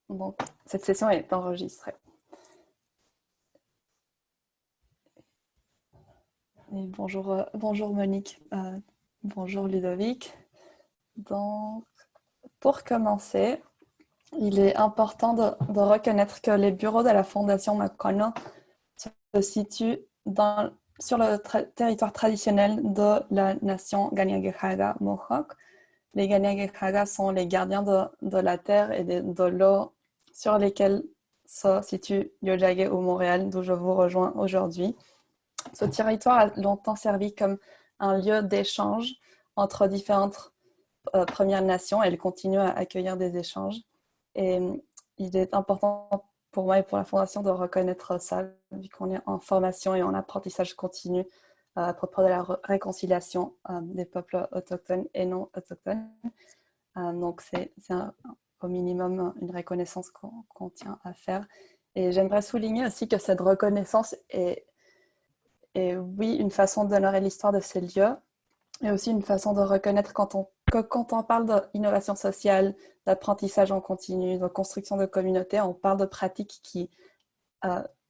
Donc, cette session est enregistrée. Et bonjour Monique, bonjour Ludovic. Donc, pour commencer, il est important de reconnaître que les bureaux de la Fondation Makono se situent sur le territoire traditionnel de la nation Kanien'kehá:ka Mohawk. Les Kanien'kehá:ka sont les gardiens de la terre et de l'eau sur lesquels se situe Tiohtià:ke ou Montréal, d'où je vous rejoins aujourd'hui. Ce territoire a longtemps servi comme un lieu d'échange entre différentes Premières Nations. Elle continue à accueillir des échanges. Et il est important pour moi et pour la Fondation de reconnaître ça, vu qu'on est en formation et en apprentissage continu à propos de la réconciliation des peuples autochtones et non autochtones. Donc, c'est au minimum une reconnaissance qu'on tient à faire. Et j'aimerais souligner aussi que cette reconnaissance est oui, une façon d'honorer l'histoire de ces lieux et aussi une façon de reconnaître que quand on parle d'innovation sociale, d'apprentissage en continu, de construction de communautés, on parle de pratiques qui,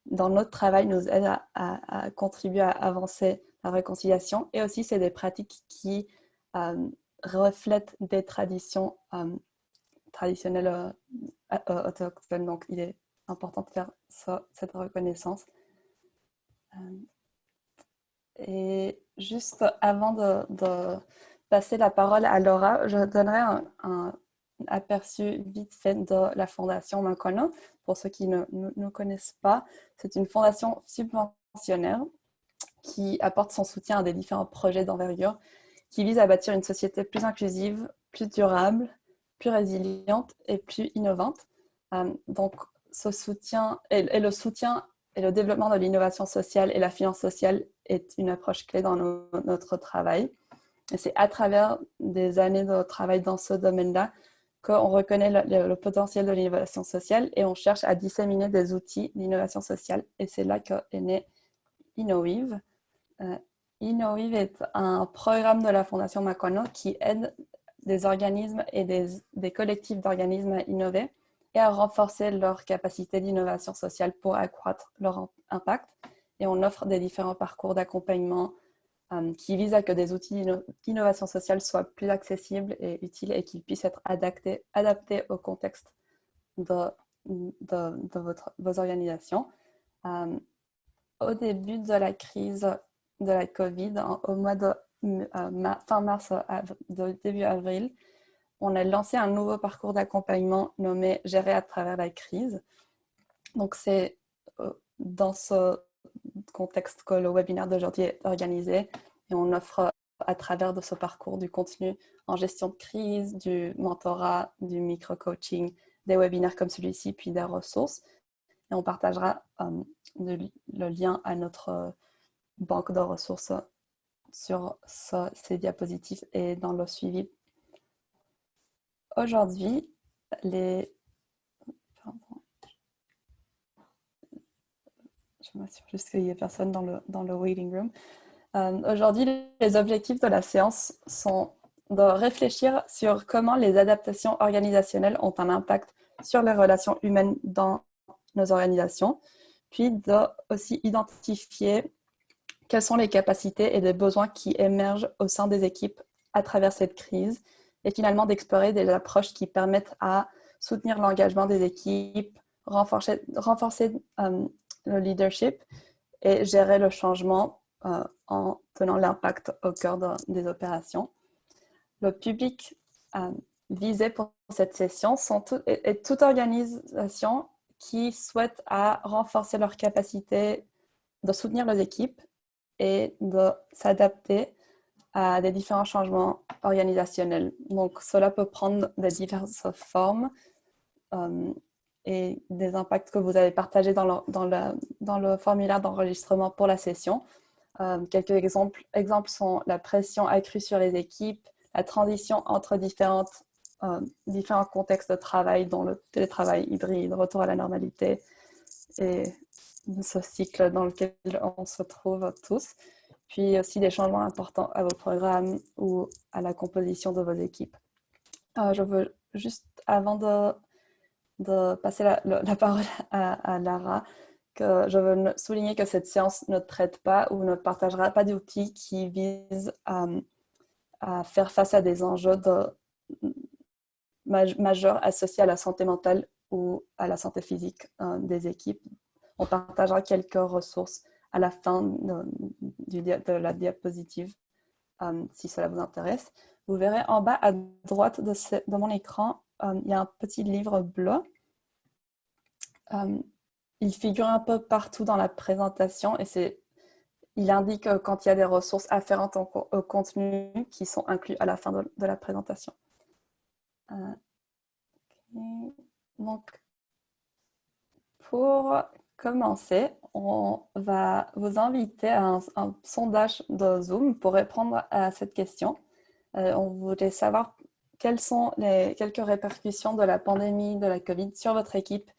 dans notre travail, nous aident à contribuer à avancer la réconciliation. Et aussi, c'est des pratiques qui reflètent des traditions traditionnelles autochtones. Donc, il est important de faire cette reconnaissance. Et juste avant de passer la parole à Laura, je donnerai un aperçu vite fait de la Fondation Makono. Pour ceux qui ne connaissent pas, c'est une fondation subventionnaire qui apporte son soutien à des différents projets d'envergure qui visent à bâtir une société plus inclusive, plus durable, plus résiliente et plus innovante. Donc, ce soutien et le soutien et le développement de l'innovation sociale et la finance sociale est une approche clé dans notre travail. Et c'est à travers des années de travail dans ce domaine-là qu'on reconnaît le potentiel de l'innovation sociale et on cherche à disséminer des outils d'innovation sociale. Et c'est là qu'est né InnoWeave. InnoWeave est un programme de la Fondation Makono qui aide des organismes et des collectifs d'organismes à innover et à renforcer leur capacité d'innovation sociale pour accroître leur impact. Et on offre des différents parcours d'accompagnement qui visent à que des outils d'innovation sociale soient plus accessibles et utiles et qu'ils puissent être adaptés au contexte de vos organisations. Au début de la crise de la COVID, au mois de fin mars, début avril, on a lancé un nouveau parcours d'accompagnement nommé Gérer à travers la crise. Donc, c'est dans ce contexte que le webinaire d'aujourd'hui est organisé et on offre à travers de ce parcours du contenu en gestion de crise, du mentorat, du micro-coaching, des webinaires comme celui-ci, puis des ressources. Et on partagera le lien à notre banque de ressources sur ces diapositives et dans le suivi. Aujourd'hui, je m'assure juste qu'il n'y ait personne dans le waiting room. Aujourd'hui, les objectifs de la séance sont de réfléchir sur comment les adaptations organisationnelles ont un impact sur les relations humaines dans nos organisations, puis de aussi identifier quelles sont les capacités et les besoins qui émergent au sein des équipes à travers cette crise, et finalement d'explorer des approches qui permettent à soutenir l'engagement des équipes, renforcer le leadership et gérer le changement en tenant l'impact au cœur des opérations. Le public visé pour cette session est toute organisation qui souhaite à renforcer leur capacité de soutenir les équipes et de s'adapter à des différents changements organisationnels. Donc, cela peut prendre de diverses formes et des impacts que vous avez partagés dans le formulaire d'enregistrement pour la session. Quelques exemples sont la pression accrue sur les équipes, la transition entre différents contextes de travail, dont le télétravail hybride, retour à la normalité, et ce cycle dans lequel on se trouve tous. Puis aussi des changements importants à vos programmes ou à la composition de vos équipes. Je veux juste, avant de passer la parole à Lara, que je veux souligner que cette séance ne traite pas ou ne partagera pas d'outils qui visent à faire face à des enjeux majeurs associés à la santé mentale ou à la santé physique des équipes. On partagera quelques ressources à la fin de la diapositive, si cela vous intéresse. Vous verrez en bas à droite de mon écran, il y a un petit livre bleu. Il figure un peu partout dans la présentation et il indique quand il y a des ressources afférentes au contenu qui sont inclus à la fin de la présentation. Okay. Donc, pour commencer, on va vous inviter à un sondage de Zoom pour répondre à cette question. On voulait savoir quelles sont les quelques répercussions de la pandémie de la COVID sur votre équipe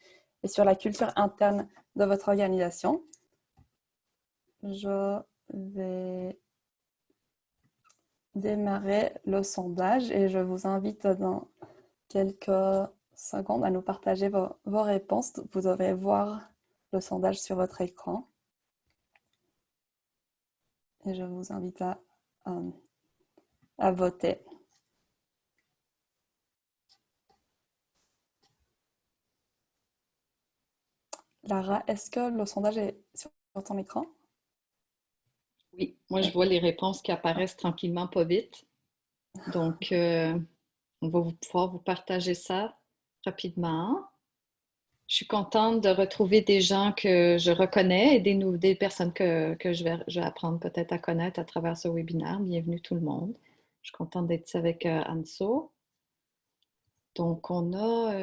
et sur la culture interne de votre organisation. Je vais démarrer le sondage et je vous invite dans quelques secondes à nous partager vos réponses. Vous devrez voir le sondage sur votre écran. Et je vous invite à voter. Lara, est-ce que le sondage est sur ton écran? Oui, moi je vois les réponses qui apparaissent tranquillement, pas vite. Donc, on va pouvoir vous partager ça rapidement. Je suis contente de retrouver des gens que je reconnais et des personnes que je vais apprendre peut-être à connaître à travers ce webinaire. Bienvenue tout le monde. Je suis contente d'être ici avec Anso. Donc, on a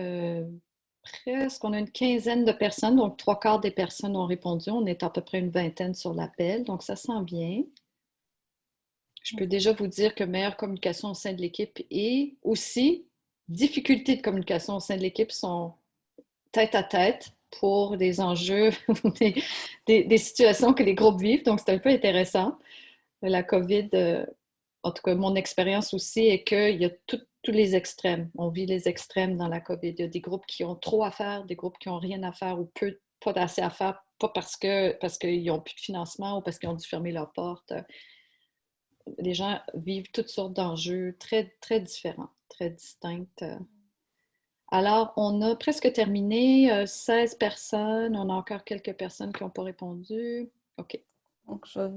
on a une quinzaine de personnes, donc 3/4 des personnes ont répondu. On est à peu près une vingtaine sur l'appel, donc ça sent bien. Je peux déjà vous dire que meilleure communication au sein de l'équipe et aussi difficultés de communication au sein de l'équipe sont tête à tête pour des enjeux, des situations que les groupes vivent. Donc, c'est un peu intéressant. La COVID, en tout cas, mon expérience aussi est qu'il y a tous les extrêmes. On vit les extrêmes dans la COVID. Il y a des groupes qui ont trop à faire, des groupes qui n'ont rien à faire ou pas assez à faire, pas parce qu'ils n'ont plus de financement ou parce qu'ils ont dû fermer leurs portes. Les gens vivent toutes sortes d'enjeux très, très différents, très distincts. Alors, on a presque terminé, 16 personnes. On a encore quelques personnes qui n'ont pas répondu. OK. Donc, je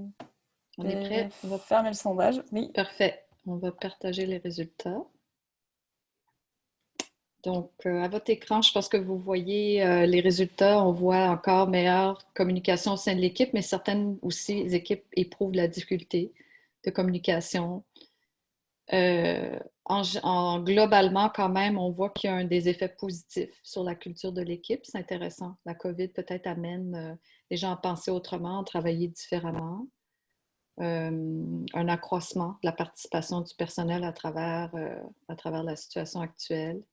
On est vais prêt? On va... fermer le sondage. Oui. Parfait. On va partager les résultats. Donc, à votre écran, je pense que vous voyez les résultats. On voit encore meilleure communication au sein de l'équipe, mais certaines aussi équipes éprouvent la difficulté de communication. Globalement, quand même, on voit qu'il y a des effets positifs sur la culture de l'équipe. C'est intéressant. La COVID peut-être amène les gens à penser autrement, à travailler différemment. Un accroissement de la participation du personnel à travers la situation actuelle.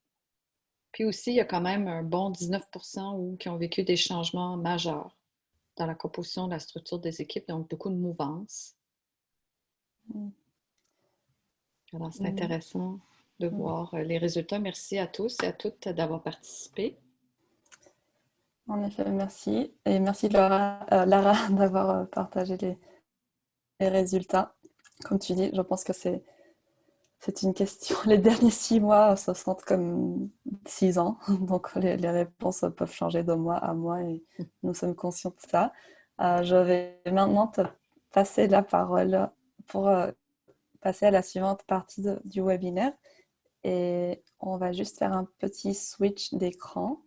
Puis aussi, il y a quand même un bon 19% qui ont vécu des changements majeurs dans la composition de la structure des équipes, donc beaucoup de mouvances. Alors, c'est intéressant de voir les résultats. Merci à tous et à toutes d'avoir participé. En effet, merci. Et merci Lara d'avoir partagé les résultats. Comme tu dis, je pense que c'est une question. Les derniers 6 mois se sentent comme 6 ans. Donc, les réponses peuvent changer de mois à mois et nous sommes conscients de ça. Je vais maintenant te passer la parole pour passer à la suivante partie du webinaire. Et on va juste faire un petit switch d'écran.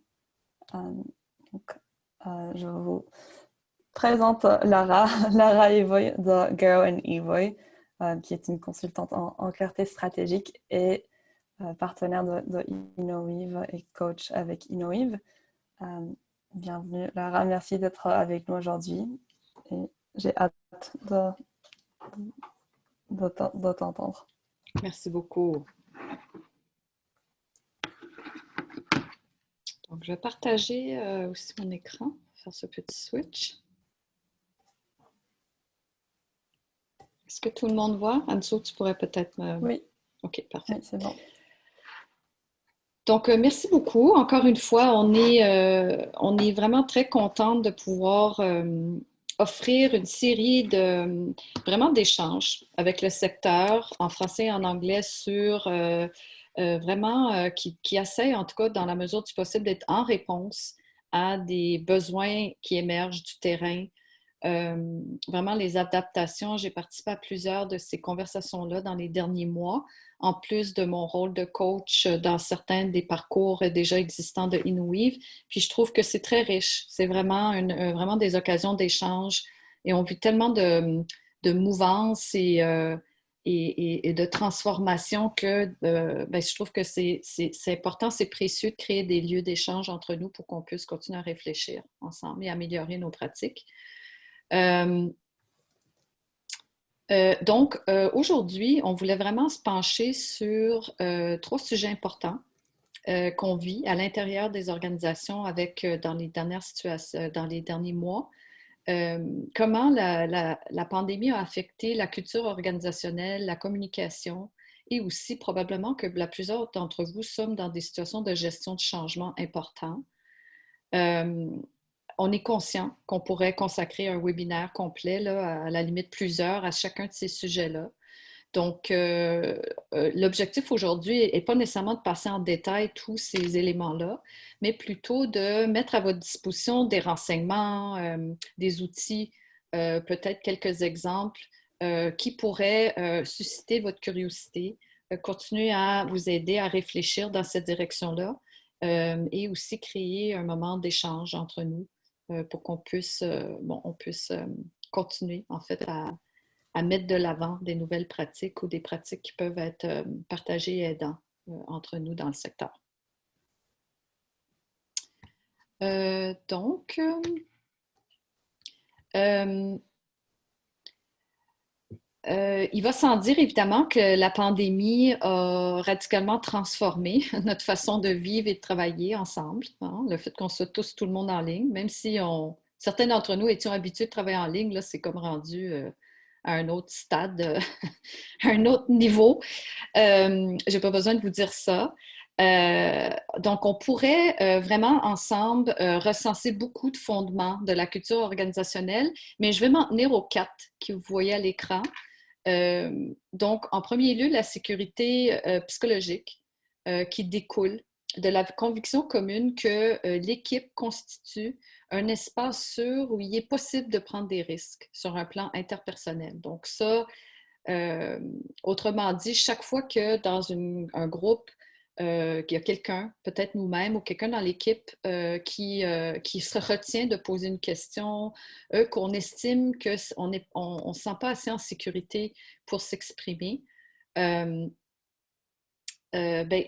Donc, je vous présente Lara Evoy de Go and Evoy, qui est une consultante en clarté stratégique et partenaire de InnoWeave et coach avec InnoWeave. Bienvenue Lara, merci d'être avec nous aujourd'hui et j'ai hâte de t'entendre. Merci beaucoup. Donc, je vais partager aussi mon écran, faire ce petit switch. Est-ce que tout le monde voit? Anso, tu pourrais peut-être me... Oui. OK, parfait. Oui, c'est bon. Donc, merci beaucoup. Encore une fois, on est vraiment très contente de pouvoir offrir une série de vraiment d'échanges avec le secteur en français et en anglais sur vraiment qui essaie, en tout cas, dans la mesure du possible, d'être en réponse à des besoins qui émergent du terrain. Vraiment les adaptations, j'ai participé à plusieurs de ces conversations-là dans les derniers mois, en plus de mon rôle de coach dans certains des parcours déjà existants de InWeave. Puis je trouve que c'est très riche. C'est vraiment, vraiment des occasions d'échange et on vit tellement de mouvances et de transformation que ben, je trouve que c'est important, c'est précieux de créer des lieux d'échange entre nous pour qu'on puisse continuer à réfléchir ensemble et améliorer nos pratiques. Euh, Aujourd'hui, on voulait vraiment se pencher sur trois sujets importants qu'on vit à l'intérieur des organisations avec dans les dernières situations, dans les derniers mois. Comment la pandémie a affecté la culture organisationnelle, la communication et aussi probablement que la plupart d'entre vous sommes dans des situations de gestion de changement importants. Euh, on est conscient qu'on pourrait consacrer un webinaire complet, là, à la limite plusieurs, à chacun de ces sujets-là. Donc, l'objectif aujourd'hui n'est pas nécessairement de passer en détail tous ces éléments-là, mais plutôt de mettre à votre disposition des renseignements, des outils, peut-être quelques exemples qui pourraient susciter votre curiosité, continuer à vous aider à réfléchir dans cette direction-là et aussi créer un moment d'échange entre nous pour qu'on puisse, on puisse continuer en fait à mettre de l'avant des nouvelles pratiques ou des pratiques qui peuvent être partagées et aidantes entre nous dans le secteur. Donc, il va sans dire évidemment que la pandémie a radicalement transformé notre façon de vivre et de travailler ensemble. Hein? Le fait qu'on soit tous, tout le monde en ligne, même si certains d'entre nous étions habitués de travailler en ligne, là, c'est comme rendu à un autre stade, à un autre niveau. J'ai pas besoin de vous dire ça. Donc, on pourrait vraiment ensemble recenser beaucoup de fondements de la culture organisationnelle, mais je vais m'en tenir aux quatre que vous voyez à l'écran. Donc, en premier lieu, la sécurité psychologique qui découle de la conviction commune que l'équipe constitue un espace sûr où il est possible de prendre des risques sur un plan interpersonnel. Donc ça, autrement dit, chaque fois que dans un groupe, qu'il y a quelqu'un, peut-être nous-mêmes ou quelqu'un dans l'équipe qui se retient de poser une question, qu'on estime qu'on ne se sent pas assez en sécurité pour s'exprimer, ben,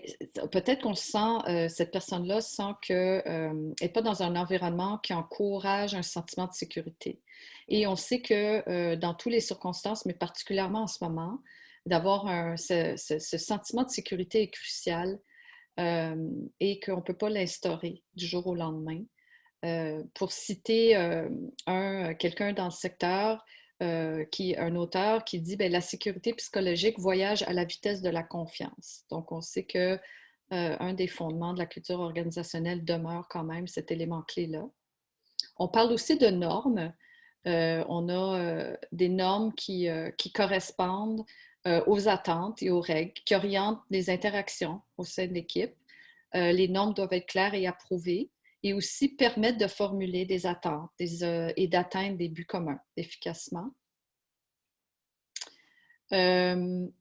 peut-être qu'on sent, cette personne-là sent qu'elle n'est pas dans un environnement qui encourage un sentiment de sécurité. Et on sait que dans toutes les circonstances, mais particulièrement en ce moment, d'avoir ce sentiment de sécurité est crucial et qu'on ne peut pas l'instaurer du jour au lendemain. Pour citer quelqu'un dans le secteur, un auteur qui dit ben, la sécurité psychologique voyage à la vitesse de la confiance. Donc, on sait que un des fondements de la culture organisationnelle demeure quand même cet élément clé-là. On parle aussi de normes. On a des normes qui correspondent aux attentes et aux règles, qui orientent les interactions au sein de l'équipe. Les normes doivent être claires et approuvées et aussi permettre de formuler des attentes et d'atteindre des buts communs efficacement. On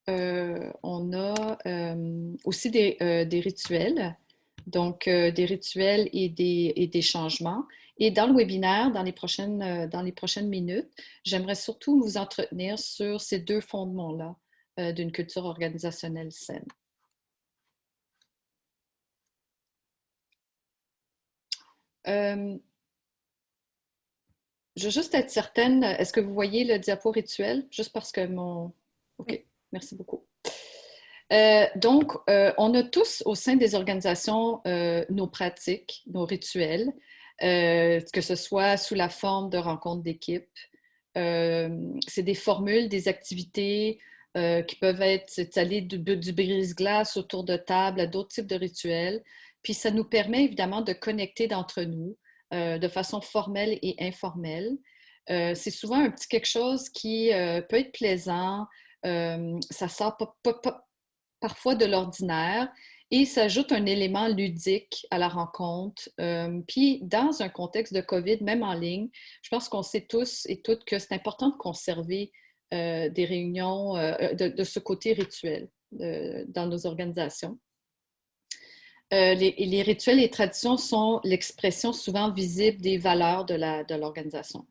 a aussi des rituels, donc des rituels et des changements. Et dans le webinaire, dans les prochaines minutes, j'aimerais surtout vous entretenir sur ces deux fondements-là d'une culture organisationnelle saine. Je veux juste être certaine, est-ce que vous voyez le diapo rituel? Juste parce que mon... OK, merci beaucoup. Donc, on a tous au sein des organisations nos pratiques, nos rituels, que ce soit sous la forme de rencontres d'équipe. C'est des formules, des activités qui peuvent être aller du brise-glace autour de table à d'autres types de rituels. Puis ça nous permet évidemment de connecter d'entre nous de façon formelle et informelle. C'est souvent un petit quelque chose qui peut être plaisant, ça sort parfois de l'ordinaire et ça ajoute un élément ludique à la rencontre. Puis dans un contexte de COVID, même en ligne, je pense qu'on sait tous et toutes que c'est important de conserver des réunions de ce côté rituel dans nos organisations. Les rituels et traditions sont l'expression souvent visible des valeurs de l'organisation,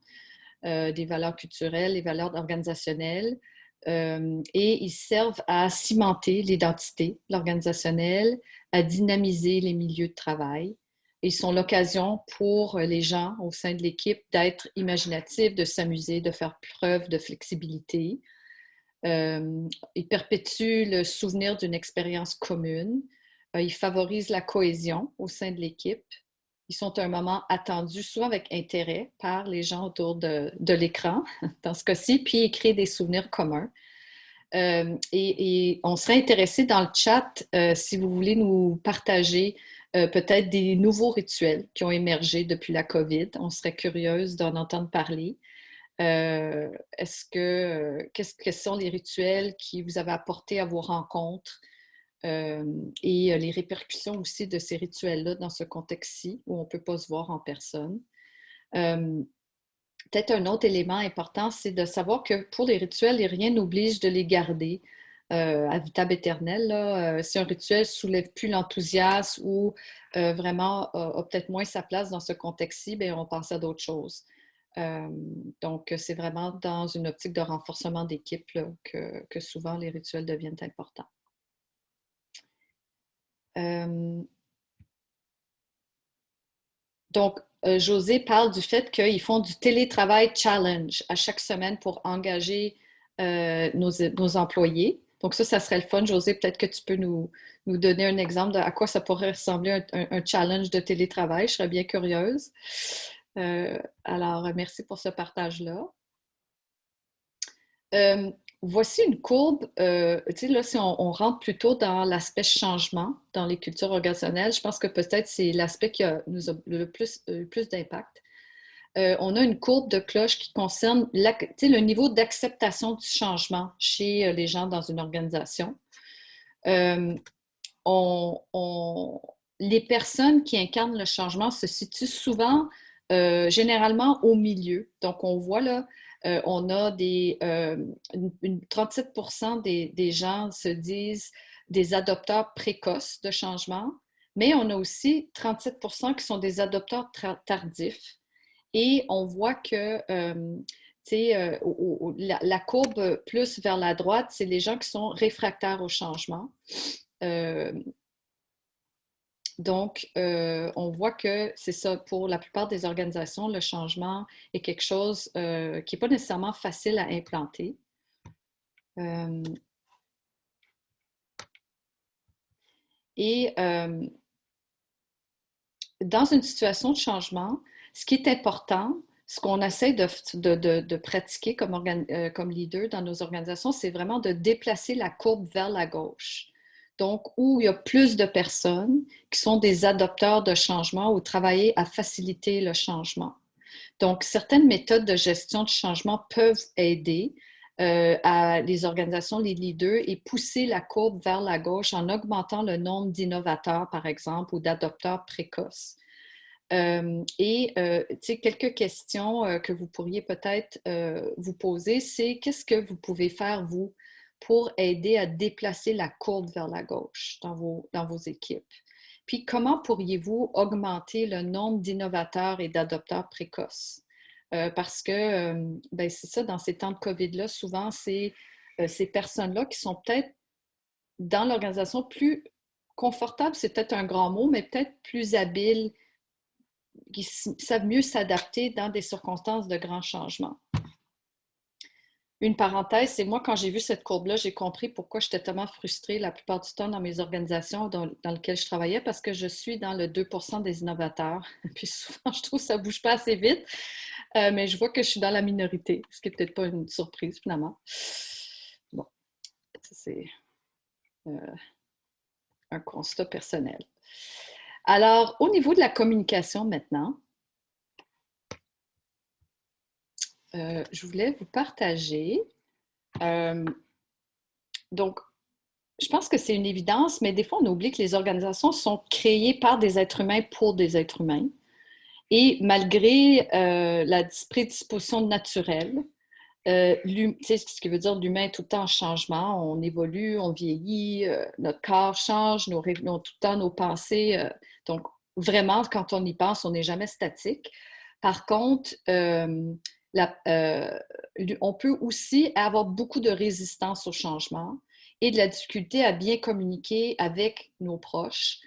des valeurs culturelles, des valeurs organisationnelles, et ils servent à cimenter l'identité organisationnelle, à dynamiser les milieux de travail. Ils sont l'occasion pour les gens au sein de l'équipe d'être imaginatifs, de s'amuser, de faire preuve de flexibilité. Ils perpétuent le souvenir d'une expérience commune. Ils favorisent la cohésion au sein de l'équipe. Ils sont un moment attendu, souvent avec intérêt, par les gens autour de l'écran, dans ce cas-ci, puis ils créent des souvenirs communs. Et on serait intéressé dans le chat, si vous voulez nous partager peut-être des nouveaux rituels qui ont émergé depuis la COVID. On serait curieuse d'en entendre parler. Quels sont les rituels qui vous avez apportés à vos rencontres et les répercussions aussi de ces rituels-là dans ce contexte-ci où on ne peut pas se voir en personne. Peut-être un autre élément important, c'est de savoir que pour les rituels, rien n'oblige de les garder à vitam aeternam. Là. Si un rituel ne soulève plus l'enthousiasme ou vraiment a peut-être moins sa place dans ce contexte-ci, bien, on passe à d'autres choses. Donc, c'est vraiment dans une optique de renforcement d'équipe que souvent les rituels deviennent importants. Donc, José parle du fait qu'ils font du télétravail challenge à chaque semaine pour engager nos employés. Donc, ça serait le fun. José, peut-être que tu peux nous donner un exemple de à quoi ça pourrait ressembler un challenge de télétravail. Je serais bien curieuse. Alors, merci pour ce partage-là. Voici une courbe, tu sais, là, si on rentre plutôt dans l'aspect changement dans les cultures organisationnelles, je pense que peut-être c'est l'aspect qui nous a le plus d'impact. On a une courbe de cloche qui concerne le niveau d'acceptation du changement chez les gens dans une organisation. Les personnes qui incarnent le changement se situent souvent, généralement, au milieu. Donc, on voit là, on a 37% des gens se disent des adopteurs précoces de changement, mais on a aussi 37% qui sont des adopteurs tardifs. Et on voit que la courbe plus vers la droite, c'est les gens qui sont réfractaires au changement. Donc, on voit que c'est ça, pour la plupart des organisations, le changement est quelque chose qui n'est pas nécessairement facile à implanter. Dans une situation de changement, ce qui est important, ce qu'on essaie de pratiquer comme leader dans nos organisations, c'est vraiment de déplacer la courbe vers la gauche. Donc, où il y a plus de personnes qui sont des adopteurs de changement ou travailler à faciliter le changement. Donc, certaines méthodes de gestion de changement peuvent aider à les organisations, les leaders, et pousser la courbe vers la gauche en augmentant le nombre d'innovateurs, par exemple, ou d'adopteurs précoces. Quelques questions que vous pourriez peut-être vous poser, c'est qu'est-ce que vous pouvez faire, vous, pour aider à déplacer la courbe vers la gauche dans vos équipes? Puis, comment pourriez-vous augmenter le nombre d'innovateurs et d'adopteurs précoces? Parce que, c'est ça, dans ces temps de COVID-là, souvent, c'est ces personnes-là qui sont peut-être dans l'organisation plus confortables, c'est peut-être un grand mot, mais peut-être plus habiles, qui savent mieux s'adapter dans des circonstances de grands changements. Une parenthèse, c'est moi, quand j'ai vu cette courbe-là, j'ai compris pourquoi j'étais tellement frustrée la plupart du temps dans mes organisations dans lesquelles je travaillais, parce que je suis dans le 2% des innovateurs. Puis souvent, je trouve que ça ne bouge pas assez vite, mais je vois que je suis dans la minorité, ce qui n'est peut-être pas une surprise finalement. Bon. c'est un constat personnel. Alors, au niveau de la communication maintenant, je voulais vous partager. Donc, je pense que c'est une évidence, mais des fois, on oublie que les organisations sont créées par des êtres humains pour des êtres humains. Et malgré la prédisposition naturelle, ce qui veut dire l'humain est tout le temps en changement, on évolue, on vieillit, notre corps change, tout le temps nos pensées. Donc, vraiment, quand on y pense, on n'est jamais statique. Par contre, on peut aussi avoir beaucoup de résistance au changement et de la difficulté à bien communiquer avec nos proches,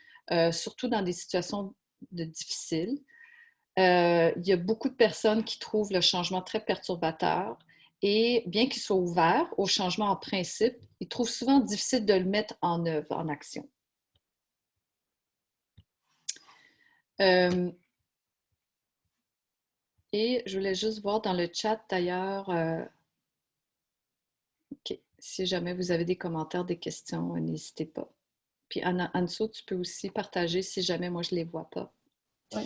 surtout dans des situations difficiles. Il y a beaucoup de personnes qui trouvent le changement très perturbateur et bien qu'ils soient ouverts au changement en principe, ils trouvent souvent difficile de le mettre en œuvre, en action. Et je voulais juste voir dans le chat d'ailleurs, si jamais vous avez des commentaires, des questions, n'hésitez pas. Puis Anso, tu peux aussi partager si jamais moi je ne les vois pas. Oui.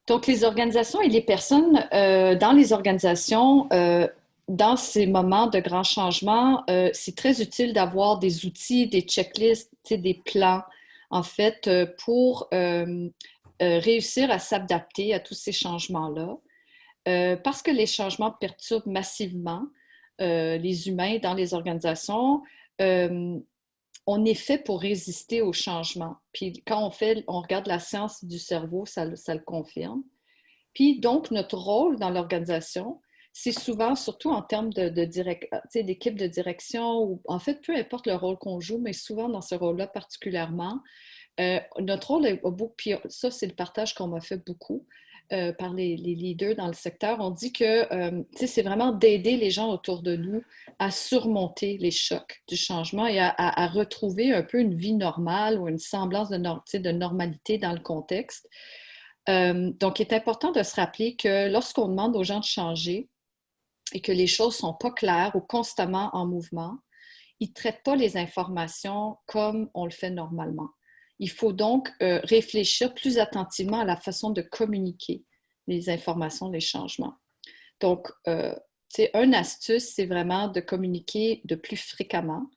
Donc, les organisations et les personnes dans les organisations, dans ces moments de grands changements, c'est très utile d'avoir des outils, des checklists, des plans, en fait, pour réussir à s'adapter à tous ces changements-là. Parce que les changements perturbent massivement les humains dans les organisations, on est fait pour résister au changement. Puis quand on regarde la science du cerveau, ça le confirme. Puis donc, notre rôle dans l'organisation, c'est souvent, surtout en termes d'équipe de direction, ou en fait, peu importe le rôle qu'on joue, mais souvent dans ce rôle-là particulièrement, notre rôle est beaucoup, puis ça, c'est le partage qu'on m'a fait beaucoup par les leaders dans le secteur. On dit que c'est vraiment d'aider les gens autour de nous à surmonter les chocs du changement et à retrouver un peu une vie normale ou une semblance de normalité dans le contexte. Donc, il est important de se rappeler que lorsqu'on demande aux gens de changer et que les choses ne sont pas claires ou constamment en mouvement, ils ne traitent pas les informations comme on le fait normalement. Il faut donc réfléchir plus attentivement à la façon de communiquer les informations, les changements. Donc, une astuce, c'est vraiment de communiquer de plus fréquemment.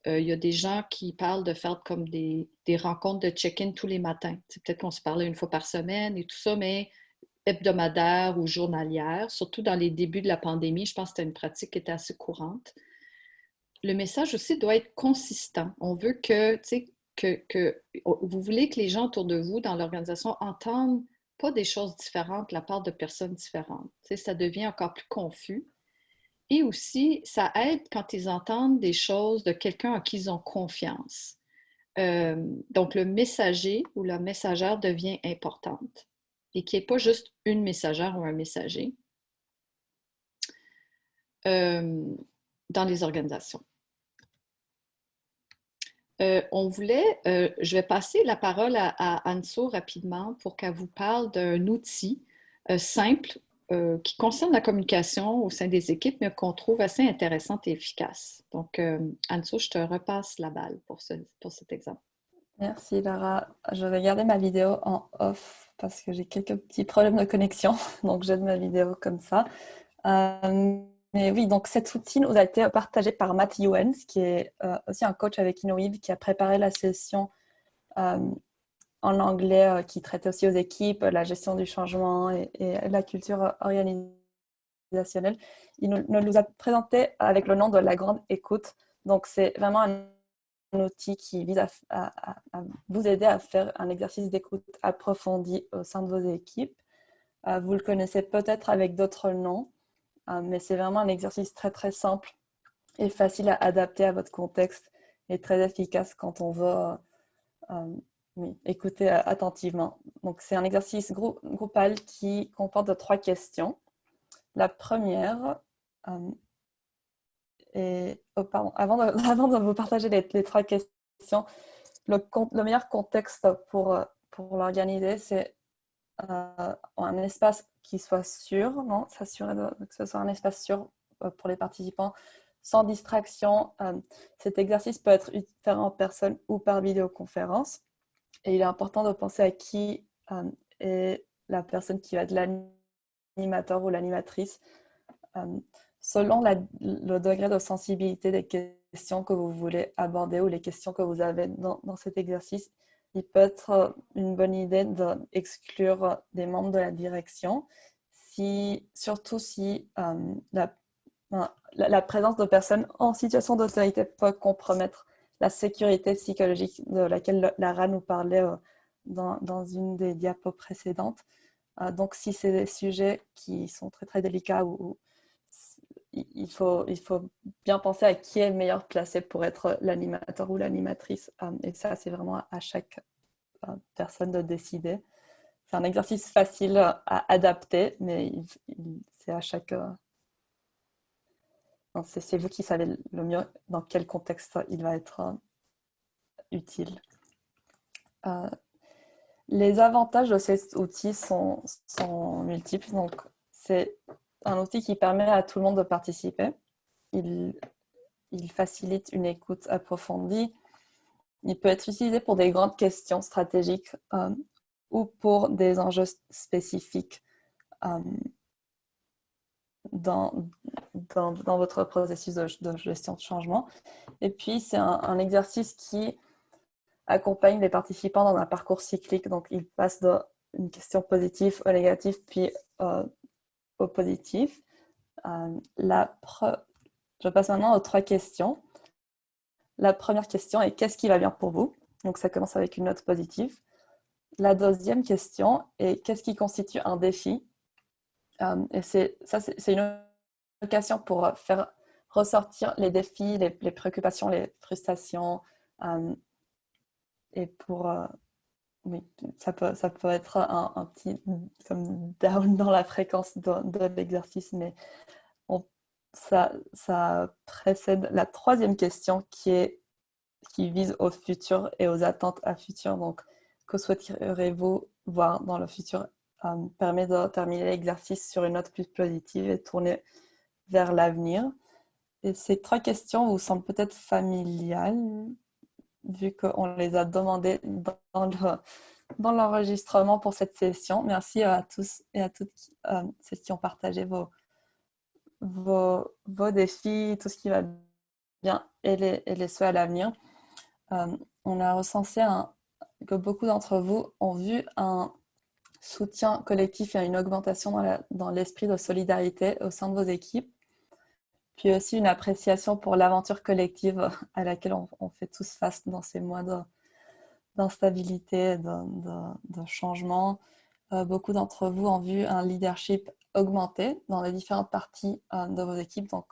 Il y a des gens qui parlent de faire comme des rencontres de check-in tous les matins. Peut-être qu'on se parlait une fois par semaine et tout ça, mais hebdomadaire ou journalière, surtout dans les débuts de la pandémie, je pense que c'était une pratique qui était assez courante. Le message aussi doit être consistant. On veut vous voulez que les gens autour de vous, dans l'organisation, entendent pas des choses différentes de la part de personnes différentes. Ça devient encore plus confus. Et aussi, ça aide quand ils entendent des choses de quelqu'un en qui ils ont confiance. Donc, le messager ou la messagère devient importante et qu'il n'y ait pas juste une messagère ou un messager dans les organisations. Je vais passer la parole à Anso rapidement pour qu'elle vous parle d'un outil simple qui concerne la communication au sein des équipes, mais qu'on trouve assez intéressante et efficace. Donc, Anso, je te repasse la balle pour cet exemple. Merci Lara. Je vais garder ma vidéo en off parce que j'ai quelques petits problèmes de connexion, donc j'aide ma vidéo comme ça. Mais oui, donc cet outil nous a été partagé par Matt Ewens, qui est aussi un coach avec InnoWeave, qui a préparé la session en anglais, qui traitait aussi aux équipes, la gestion du changement et la culture organisationnelle. Il nous a présenté avec le nom de la grande écoute. Donc c'est vraiment un outil qui vise à vous aider à faire un exercice d'écoute approfondi au sein de vos équipes. Vous le connaissez peut-être avec d'autres noms, mais c'est vraiment un exercice très très simple et facile à adapter à votre contexte et très efficace quand on veut écouter attentivement. Donc c'est un exercice groupal qui comporte 3 questions. La première avant de vous partager les 3 questions, le meilleur contexte pour l'organiser, c'est un espace qui soit sûr, s'assurer que ce soit un espace sûr pour les participants sans distraction. Cet exercice peut être fait en personne ou par vidéoconférence. Et il est important de penser à qui est la personne qui va être l'animateur ou l'animatrice. Selon le degré de sensibilité des questions que vous voulez aborder ou les questions que vous avez dans cet exercice, il peut être une bonne idée d'exclure des membres de la direction, surtout si la présence de personnes en situation d'autorité peut compromettre la sécurité psychologique de laquelle Lara nous parlait dans une des diapos précédentes. Donc, si c'est des sujets qui sont très, très délicats, il faut bien penser à qui est le meilleur placé pour être l'animateur ou l'animatrice. Et ça, c'est vraiment à chaque personne de décider. C'est un exercice facile à adapter, mais c'est à chaque... c'est vous qui savez le mieux dans quel contexte il va être utile. Les avantages de cet outil sont multiples. Donc, c'est un outil qui permet à tout le monde de participer. Il facilite une écoute approfondie. Il peut être utilisé pour des grandes questions stratégiques ou pour des enjeux spécifiques dans votre processus de gestion de changement. Et puis, c'est un exercice qui accompagne les participants dans un parcours cyclique. Donc, ils passent d'une question positive au négatif, puis au positif. Je passe maintenant aux 3 questions. La première question est « Qu'est-ce qui va bien pour vous ?» Donc, ça commence avec une note positive. La deuxième question est « Qu'est-ce qui constitue un défi ?» Et c'est une occasion pour faire ressortir les défis, les préoccupations, les frustrations, et pour... oui, ça peut être un petit comme down dans la fréquence de l'exercice, mais ça précède la troisième question qui vise au futur et aux attentes à futur. Donc, que souhaiteriez-vous voir dans le futur permet de terminer l'exercice sur une note plus positive et tourner vers l'avenir. Et ces 3 questions vous semblent peut-être familiales, vu qu'on les a demandées dans l'enregistrement pour cette session. Merci à tous et à toutes celles qui ont partagé vos défis, tout ce qui va bien et les souhaits à l'avenir. On a recensé que beaucoup d'entre vous ont vu un soutien collectif et une augmentation dans l'esprit de solidarité au sein de vos équipes, puis aussi une appréciation pour l'aventure collective à laquelle on fait tous face dans ces mois d'instabilité, de changement. Beaucoup d'entre vous ont vu un leadership augmenter dans les différentes parties de vos équipes. Donc,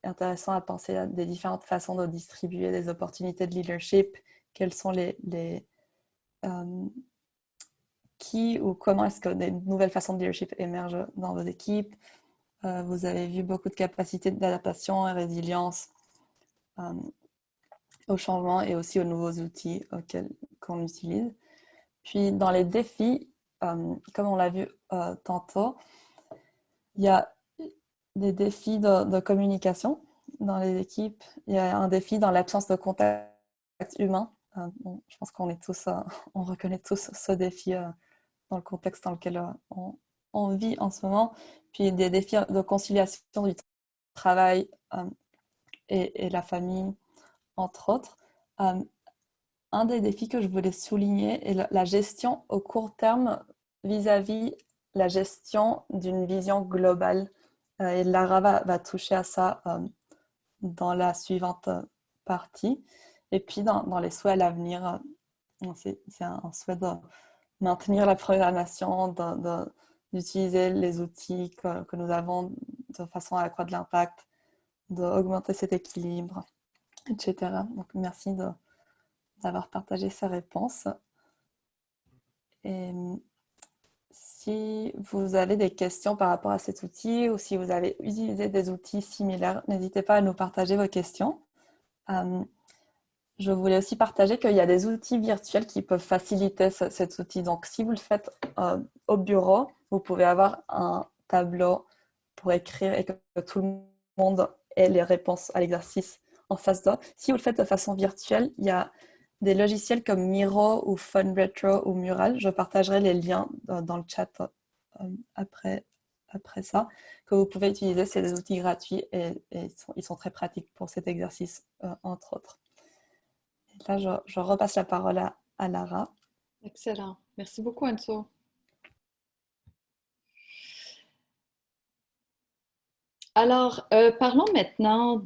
intéressant à penser à des différentes façons de distribuer des opportunités de leadership. Quelles sont qui ou comment est-ce que des nouvelles façons de leadership émergent dans vos équipes. Vous avez vu beaucoup de capacités d'adaptation et résilience au changement et aussi aux nouveaux outils qu'on utilise. Puis dans les défis, comme on l'a vu tantôt, il y a des défis de communication dans les équipes. Il y a un défi dans l'absence de contact humain. Je pense qu'on est tous, on reconnaît tous ce défi dans le contexte dans lequel on vit en ce moment. Puis des défis de conciliation du travail et la famille, entre autres. Un des défis que je voulais souligner est la gestion au court terme vis-à-vis la gestion d'une vision globale. Et Lara va toucher à ça dans la suivante partie. Et puis dans les souhaits à l'avenir, c'est un souhait de maintenir la programmation, d'utiliser les outils que nous avons de façon à accroître l'impact, d'augmenter cet équilibre, etc. Donc merci d'avoir partagé ces réponses. Et si vous avez des questions par rapport à cet outil ou si vous avez utilisé des outils similaires, n'hésitez pas à nous partager vos questions. Je voulais aussi partager qu'il y a des outils virtuels qui peuvent faciliter cet outil. Donc, si vous le faites au bureau, vous pouvez avoir un tableau pour écrire et que tout le monde et les réponses à l'exercice en face d'eux. Si vous le faites de façon virtuelle, il y a des logiciels comme Miro ou FunRetro ou Mural. Je partagerai les liens dans le chat après ça, que vous pouvez utiliser. C'est des outils gratuits et ils sont très pratiques pour cet exercice, entre autres. Et là, je repasse la parole à Lara. Excellent. Merci beaucoup, Anso. Alors, parlons maintenant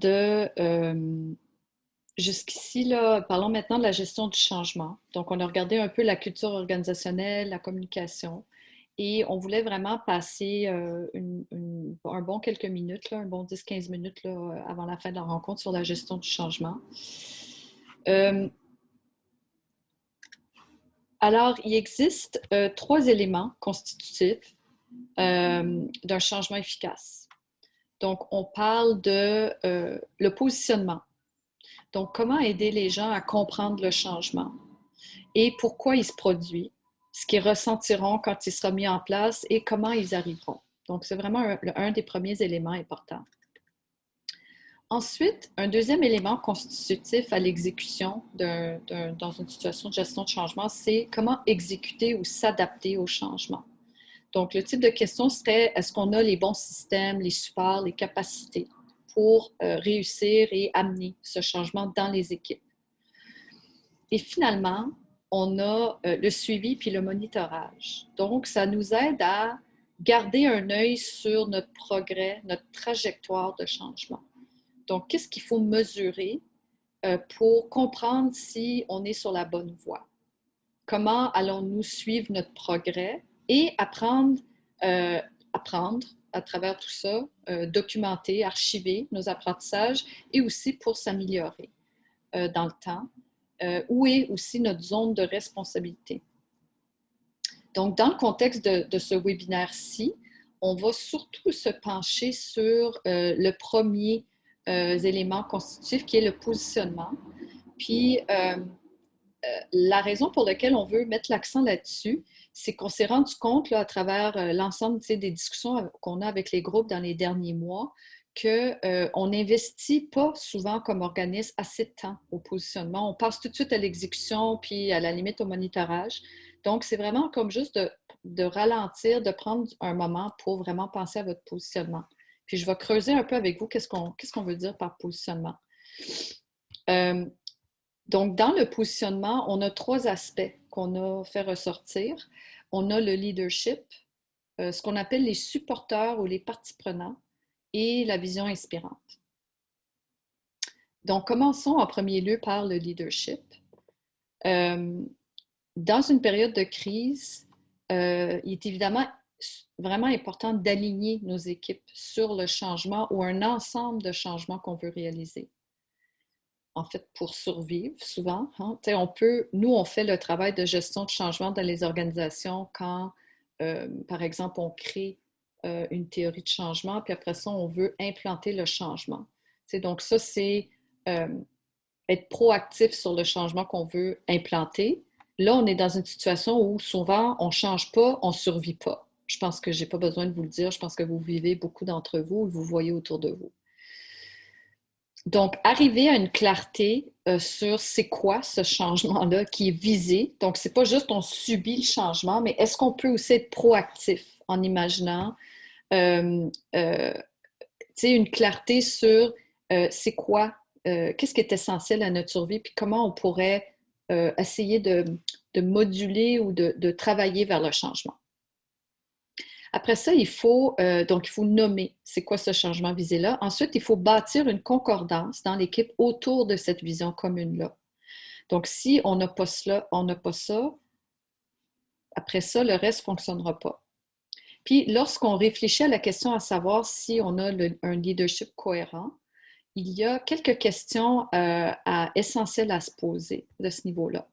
jusqu'ici, là, parlons maintenant de la gestion du changement. Donc, on a regardé un peu la culture organisationnelle, la communication, et on voulait vraiment passer un bon quelques minutes, là, un bon 10-15 minutes là, avant la fin de la rencontre sur la gestion du changement. Alors, il existe 3 éléments constitutifs d'un changement efficace. Donc, on parle de le positionnement. Donc, comment aider les gens à comprendre le changement et pourquoi il se produit, ce qu'ils ressentiront quand il sera mis en place et comment ils arriveront. Donc, c'est vraiment un des premiers éléments importants. Ensuite, un deuxième élément constitutif à l'exécution dans une situation de gestion de changement, c'est comment exécuter ou s'adapter au changement. Donc, le type de question serait, est-ce qu'on a les bons systèmes, les supports, les capacités pour réussir et amener ce changement dans les équipes? Et finalement, on a le suivi puis le monitorage. Donc, ça nous aide à garder un œil sur notre progrès, notre trajectoire de changement. Donc, qu'est-ce qu'il faut mesurer pour comprendre si on est sur la bonne voie? Comment allons-nous suivre notre progrès et apprendre à travers tout ça, documenter, archiver nos apprentissages et aussi pour s'améliorer dans le temps. Où est aussi notre zone de responsabilité? Donc, dans le contexte de ce webinaire-ci, on va surtout se pencher sur le premier élément constitutif qui est le positionnement. Puis, la raison pour laquelle on veut mettre l'accent là-dessus, c'est qu'on s'est rendu compte là, à travers l'ensemble des discussions qu'on a avec les groupes dans les derniers mois qu'on n'investit pas souvent comme organisme assez de temps au positionnement. On passe tout de suite à l'exécution puis à la limite au monitorage. Donc, c'est vraiment comme juste de ralentir, de prendre un moment pour vraiment penser à votre positionnement. Puis, je vais creuser un peu avec vous qu'est-ce qu'on veut dire par positionnement. Donc, dans le positionnement, on a 3 aspects qu'on a fait ressortir. On a le leadership, ce qu'on appelle les supporters ou les parties prenantes, et la vision inspirante. Donc, commençons en premier lieu par le leadership. Dans une période de crise, il est évidemment vraiment important d'aligner nos équipes sur le changement ou un ensemble de changements qu'on veut réaliser. En fait, pour survivre, souvent, hein, nous, on fait le travail de gestion de changement dans les organisations quand, par exemple, on crée une théorie de changement, puis après ça, on veut implanter le changement. Donc ça, c'est être proactif sur le changement qu'on veut implanter. Là, on est dans une situation où souvent, on ne change pas, on ne survit pas. Je pense que je n'ai pas besoin de vous le dire. Je pense que vous vivez, beaucoup d'entre vous, vous voyez autour de vous. Donc, arriver à une clarté sur c'est quoi ce changement-là qui est visé. Donc, c'est pas juste on subit le changement, mais est-ce qu'on peut aussi être proactif en imaginant une clarté sur c'est quoi, qu'est-ce qui est essentiel à notre survie, puis comment on pourrait essayer de moduler ou de travailler vers le changement. Après ça, il faut nommer c'est quoi ce changement visé-là. Ensuite, il faut bâtir une concordance dans l'équipe autour de cette vision commune-là. Donc, si on n'a pas cela, on n'a pas ça, après ça, le reste ne fonctionnera pas. Puis, lorsqu'on réfléchit à la question à savoir si on a un leadership cohérent, il y a quelques questions essentielles à se poser de ce niveau-là.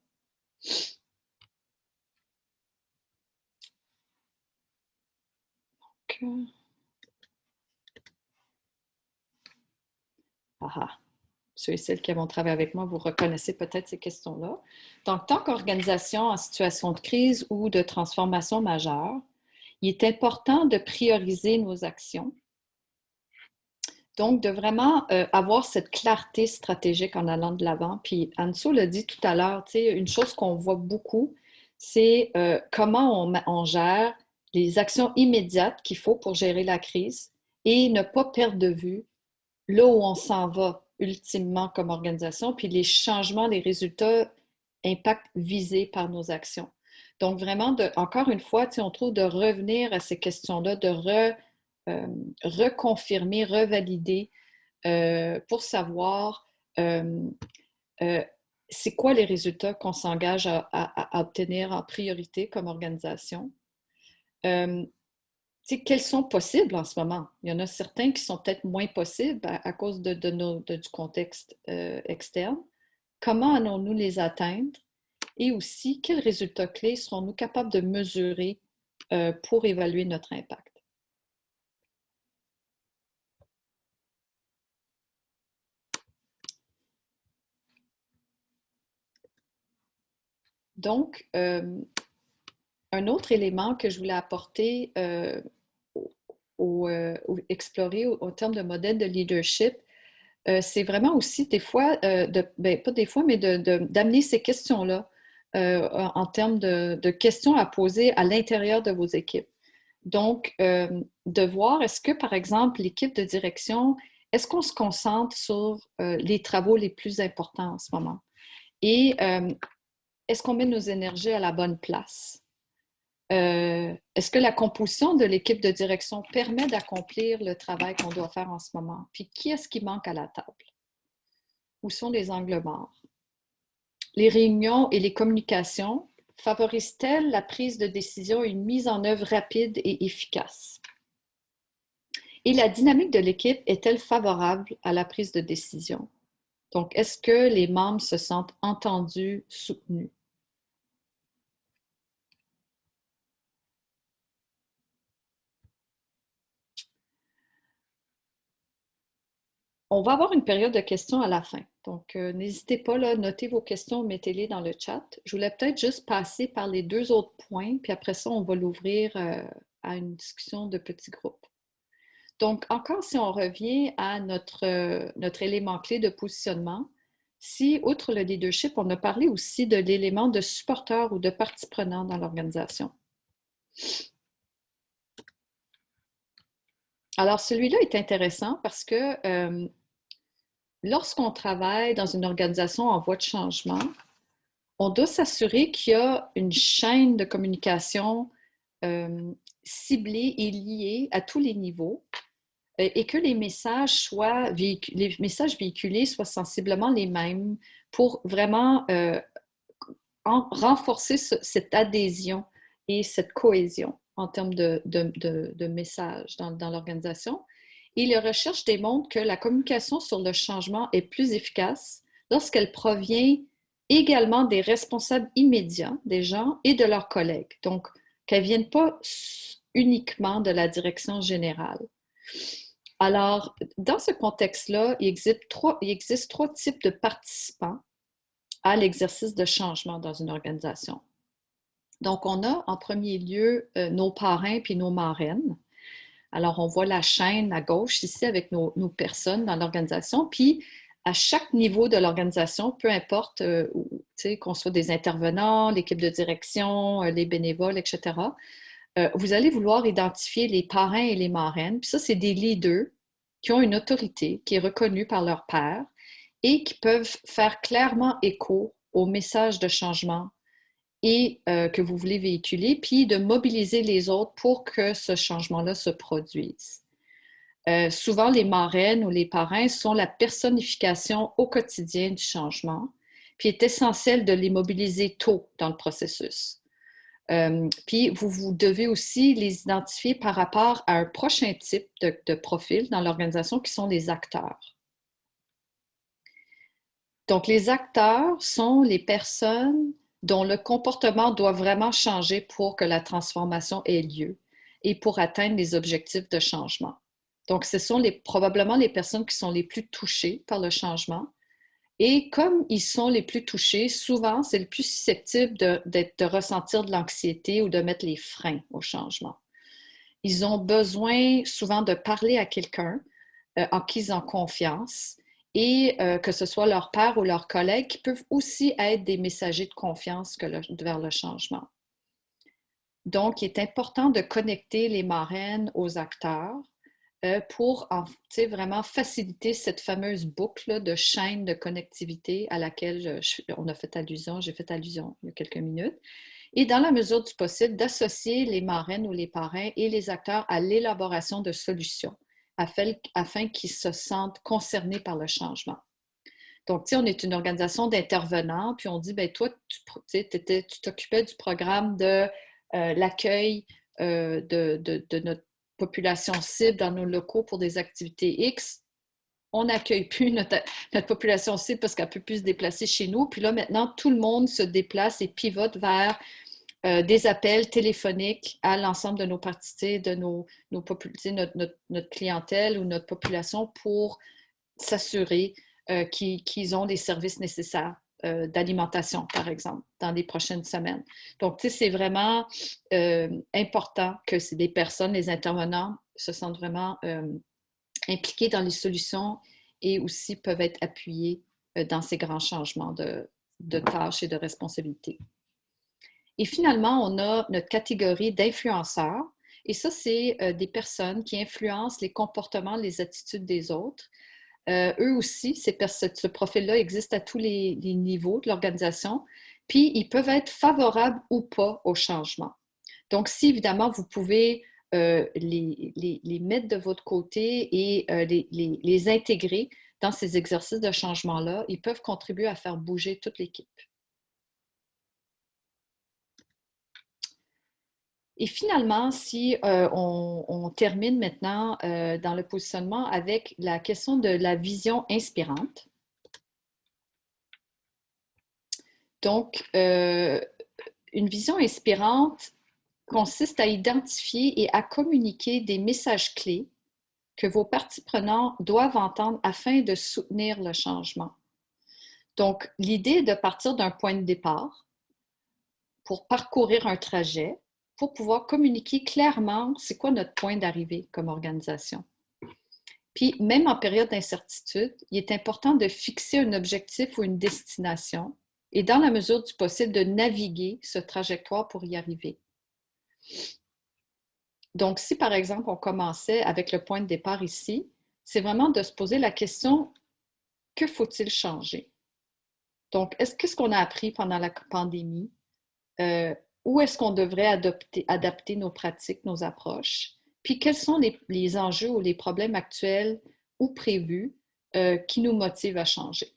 Ceux et celles qui vont travailler avec moi, vous reconnaissez peut-être ces questions-là. Donc, tant qu'organisation en situation de crise ou de transformation majeure, il est important de prioriser nos actions Donc, de vraiment avoir cette clarté stratégique en allant de l'avant. Puis Anso l'a dit tout à l'heure, tu sais, une chose qu'on voit beaucoup, c'est comment on gère les actions immédiates qu'il faut pour gérer la crise et ne pas perdre de vue là où on s'en va ultimement comme organisation, puis les changements, les résultats, impacts visés par nos actions. Donc vraiment, encore une fois, on trouve de revenir à ces questions-là, de reconfirmer, revalider pour savoir euh, euh, c'est quoi les résultats qu'on s'engage à obtenir en priorité comme organisation. Euh, Quels sont possibles en ce moment? Il y en a certains qui sont peut-être moins possibles à cause du contexte externe. Comment allons-nous les atteindre? Et aussi, quels résultats clés serons-nous capables de mesurer pour évaluer notre impact? Donc, un autre élément que je voulais apporter explorer au terme de modèle de leadership, c'est vraiment aussi des fois, pas des fois, mais d'amener ces questions-là en termes de questions à poser à l'intérieur de vos équipes. Donc, de voir, est-ce que, par exemple, l'équipe de direction, est-ce qu'on se concentre sur les travaux les plus importants en ce moment? Et est-ce qu'on met nos énergies à la bonne place? Est-ce que la composition de l'équipe de direction permet d'accomplir le travail qu'on doit faire en ce moment? Puis qui est-ce qui manque à la table? Où sont les angles morts? Les réunions et les communications favorisent-elles la prise de décision et une mise en œuvre rapide et efficace? Et la dynamique de l'équipe est-elle favorable à la prise de décision? Donc, est-ce que les membres se sentent entendus, soutenus? On va avoir une période de questions à la fin. Donc, n'hésitez pas, là, notez vos questions, mettez-les dans le chat. Je voulais peut-être juste passer par les deux autres points, puis après ça, on va l'ouvrir à une discussion de petits groupes. Donc, encore si on revient à notre élément clé de positionnement, si, outre le leadership, on a parlé aussi de l'élément de supporteur ou de partie prenante dans l'organisation. Alors, celui-là est intéressant parce que lorsqu'on travaille dans une organisation en voie de changement, on doit s'assurer qu'il y a une chaîne de communication ciblée et liée à tous les niveaux et que les messages véhiculés soient sensiblement les mêmes pour vraiment renforcer cette adhésion et cette cohésion en termes de messages dans l'organisation. Et les recherches démontrent que la communication sur le changement est plus efficace lorsqu'elle provient également des responsables immédiats des gens et de leurs collègues. Donc, qu'elles ne viennent pas uniquement de la direction générale. Alors, dans ce contexte-là, il existe trois types de participants à l'exercice de changement dans une organisation. Donc, on a en premier lieu nos parrains puis nos marraines. Alors, on voit la chaîne à gauche ici avec nos personnes dans l'organisation. Puis, à chaque niveau de l'organisation, peu importe qu'on soit des intervenants, l'équipe de direction, les bénévoles, etc., vous allez vouloir identifier les parrains et les marraines. Puis ça, c'est des leaders qui ont une autorité qui est reconnue par leur pairs et qui peuvent faire clairement écho au message de changement et que vous voulez véhiculer, puis de mobiliser les autres pour que ce changement-là se produise. Souvent, les marraines ou les parrains sont la personnification au quotidien du changement, puis il est essentiel de les mobiliser tôt dans le processus. Puis, vous devez aussi les identifier par rapport à un prochain type de profil dans l'organisation qui sont les acteurs. Donc, les acteurs sont les personnes dont le comportement doit vraiment changer pour que la transformation ait lieu et pour atteindre les objectifs de changement. Donc, ce sont probablement les personnes qui sont les plus touchées par le changement. Et comme ils sont les plus touchés, souvent, c'est le plus susceptible de ressentir de l'anxiété ou de mettre les freins au changement. Ils ont besoin souvent de parler à quelqu'un en qui ils ont confiance et que ce soit leur père ou leurs collègues qui peuvent aussi être des messagers de confiance vers le changement. Donc, il est important de connecter les marraines aux acteurs pour vraiment faciliter cette fameuse boucle de chaîne de connectivité à laquelle j'ai fait allusion il y a quelques minutes. Et dans la mesure du possible, d'associer les marraines ou les parrains et les acteurs à l'élaboration de solutions afin qu'ils se sentent concernés par le changement. Donc, on est une organisation d'intervenants, puis on dit, ben toi, tu t'occupais du programme de l'accueil de notre population cible dans nos locaux pour des activités X. On n'accueille plus notre population cible parce qu'elle ne peut plus se déplacer chez nous. Puis là, maintenant, tout le monde se déplace et pivote vers des appels téléphoniques à l'ensemble de nos parties, de notre clientèle ou notre population pour s'assurer qu'ils ont les services nécessaires d'alimentation, par exemple, dans les prochaines semaines. Donc, c'est vraiment important que des personnes, les intervenants, se sentent vraiment impliqués dans les solutions et aussi peuvent être appuyés dans ces grands changements de tâches et de responsabilités. Et finalement, on a notre catégorie d'influenceurs. Et ça, c'est des personnes qui influencent les comportements, les attitudes des autres. Eux aussi, ce profil-là existe à tous les niveaux de l'organisation. Puis, ils peuvent être favorables ou pas au changement. Donc, si évidemment, vous pouvez les mettre de votre côté et les intégrer dans ces exercices de changement-là, ils peuvent contribuer à faire bouger toute l'équipe. Et finalement, si on termine maintenant dans le positionnement avec la question de la vision inspirante. Donc, une vision inspirante consiste à identifier et à communiquer des messages clés que vos parties prenantes doivent entendre afin de soutenir le changement. Donc, l'idée est de partir d'un point de départ pour parcourir un trajet, pour pouvoir communiquer clairement c'est quoi notre point d'arrivée comme organisation. Puis, même en période d'incertitude, il est important de fixer un objectif ou une destination et, dans la mesure du possible, de naviguer ce trajectoire pour y arriver. Donc, si par exemple, on commençait avec le point de départ ici, c'est vraiment de se poser la question, que faut-il changer? Donc, qu'est-ce qu'on a appris pendant la pandémie? Où est-ce qu'on devrait adapter nos pratiques, nos approches? Puis, quels sont les enjeux ou les problèmes actuels ou prévus qui nous motivent à changer?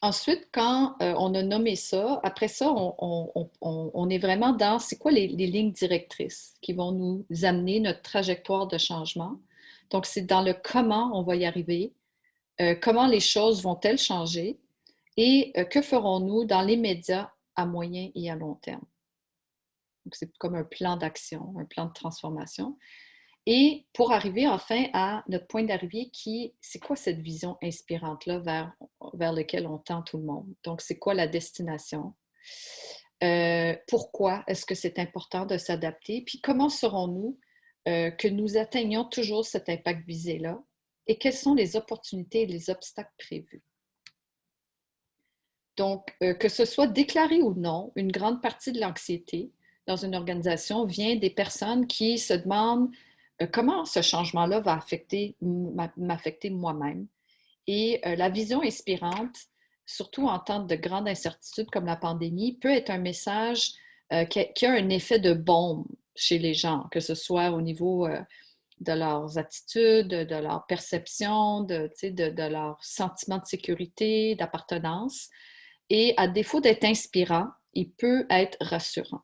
Ensuite, quand on a nommé ça, après ça, on est vraiment dans c'est quoi les lignes directrices qui vont nous amener notre trajectoire de changement. Donc, c'est dans le comment on va y arriver, comment les choses vont-elles changer et que ferons-nous dans les médias à moyen et à long terme. Donc, c'est comme un plan d'action, un plan de transformation. Et pour arriver enfin à notre point d'arrivée c'est quoi cette vision inspirante-là vers lequel on tend tout le monde? Donc, c'est quoi la destination? Pourquoi est-ce que c'est important de s'adapter? Puis comment saurons-nous que nous atteignons toujours cet impact visé-là? Et quelles sont les opportunités et les obstacles prévus? Donc, que ce soit déclaré ou non, une grande partie de l'anxiété dans une organisation vient des personnes qui se demandent comment ce changement-là va m'affecter moi-même. Et la vision inspirante, surtout en temps de grande incertitude comme la pandémie, peut être un message qui a un effet de bombe chez les gens, que ce soit au niveau de leurs attitudes, de leur perception, de leur sentiment de sécurité, d'appartenance. Et à défaut d'être inspirant, il peut être rassurant.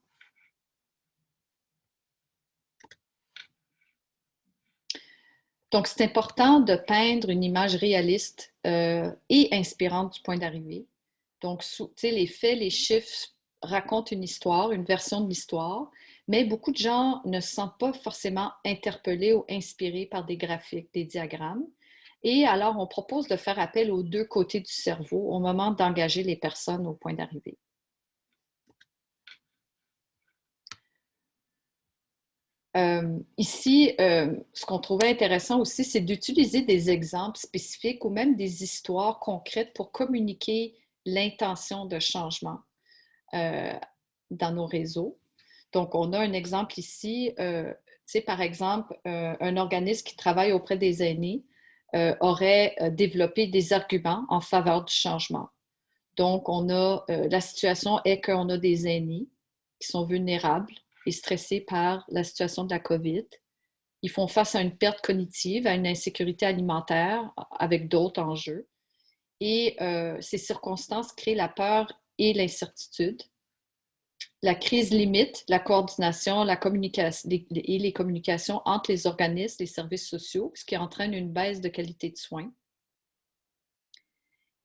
Donc, c'est important de peindre une image réaliste et inspirante du point d'arrivée. Donc, les faits, les chiffres racontent une histoire, une version de l'histoire, mais beaucoup de gens ne se sentent pas forcément interpellés ou inspirés par des graphiques, des diagrammes. Et alors, on propose de faire appel aux deux côtés du cerveau au moment d'engager les personnes au point d'arrivée. Ici, ce qu'on trouvait intéressant aussi, c'est d'utiliser des exemples spécifiques ou même des histoires concrètes pour communiquer l'intention de changement euh, dans nos réseaux. Donc, on a un exemple ici, par exemple, un organisme qui travaille auprès des aînés aurait développé des arguments en faveur du changement. Donc, la situation est qu'on a des aînés qui sont vulnérables et stressés par la situation de la COVID. Ils font face à une perte cognitive, à une insécurité alimentaire avec d'autres enjeux. Et ces circonstances créent la peur et l'incertitude. La crise limite la coordination la communication, et les communications entre les organismes, les services sociaux, ce qui entraîne une baisse de qualité de soins.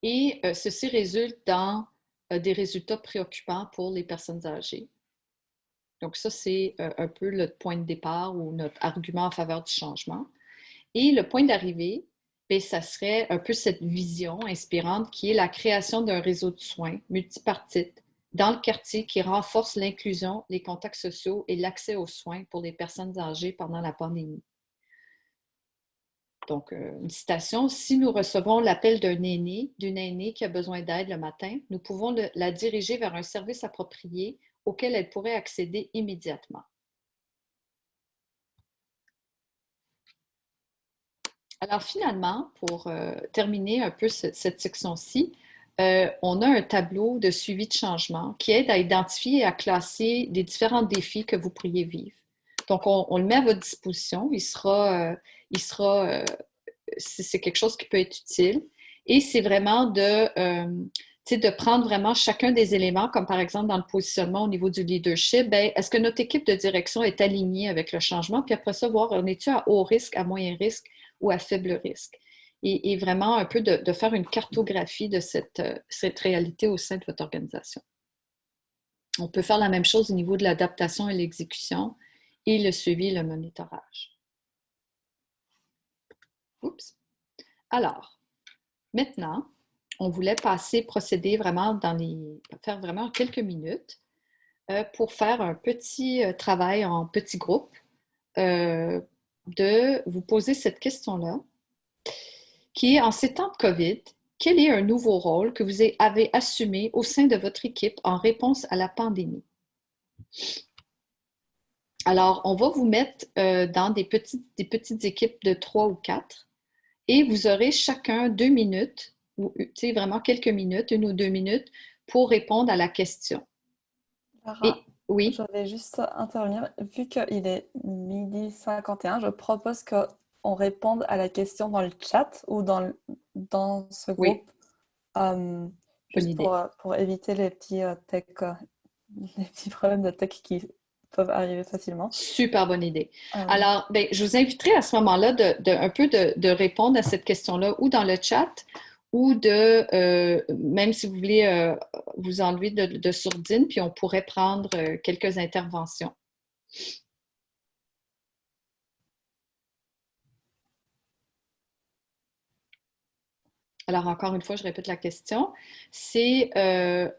Et ceci résulte dans des résultats préoccupants pour les personnes âgées. Donc ça, c'est un peu le point de départ ou notre argument en faveur du changement. Et le point d'arrivée, bien, ça serait un peu cette vision inspirante qui est la création d'un réseau de soins multipartite dans le quartier qui renforce l'inclusion, les contacts sociaux et l'accès aux soins pour les personnes âgées pendant la pandémie. Donc, une citation, si nous recevons l'appel d'un aîné, d'une aînée qui a besoin d'aide le matin, nous pouvons la diriger vers un service approprié auquel elle pourrait accéder immédiatement. Alors finalement, pour terminer un peu cette section-ci, on a un tableau de suivi de changement qui aide à identifier et à classer les différents défis que vous pourriez vivre. Donc, on le met à votre disposition. C'est quelque chose qui peut être utile. Et c'est vraiment de prendre vraiment chacun des éléments, comme par exemple dans le positionnement au niveau du leadership, bien, est-ce que notre équipe de direction est alignée avec le changement? Puis après ça, voir, on est-tu à haut risque, à moyen risque ou à faible risque? Et vraiment un peu de faire une cartographie de cette réalité au sein de votre organisation. On peut faire la même chose au niveau de l'adaptation et l'exécution et le suivi et le monitorage. Oups. Alors, maintenant, on voulait procéder vraiment faire vraiment quelques minutes pour faire un petit travail en petit groupe, de vous poser cette question-là, qui est en ces temps de COVID, quel est un nouveau rôle que vous avez assumé au sein de votre équipe en réponse à la pandémie? Alors, on va vous mettre dans des petites équipes de 3 ou 4 et vous aurez chacun 2 minutes, ou vraiment quelques minutes, 1 ou 2 minutes, pour répondre à la question. Lara, Et oui, je vais juste intervenir. Vu qu'il est 12h51, je propose qu'on réponde à la question dans le chat ou dans ce oui, groupe, bonne juste idée. pour éviter les petits les petits problèmes de tech qui peuvent arriver facilement. Super bonne idée. Euh, Alors, ben, je vous inviterai à ce moment-là un peu de répondre à cette question-là ou dans le chat ou même si vous voulez vous enlever de sourdine, puis on pourrait prendre quelques interventions. Alors, encore une fois, je répète la question. C'est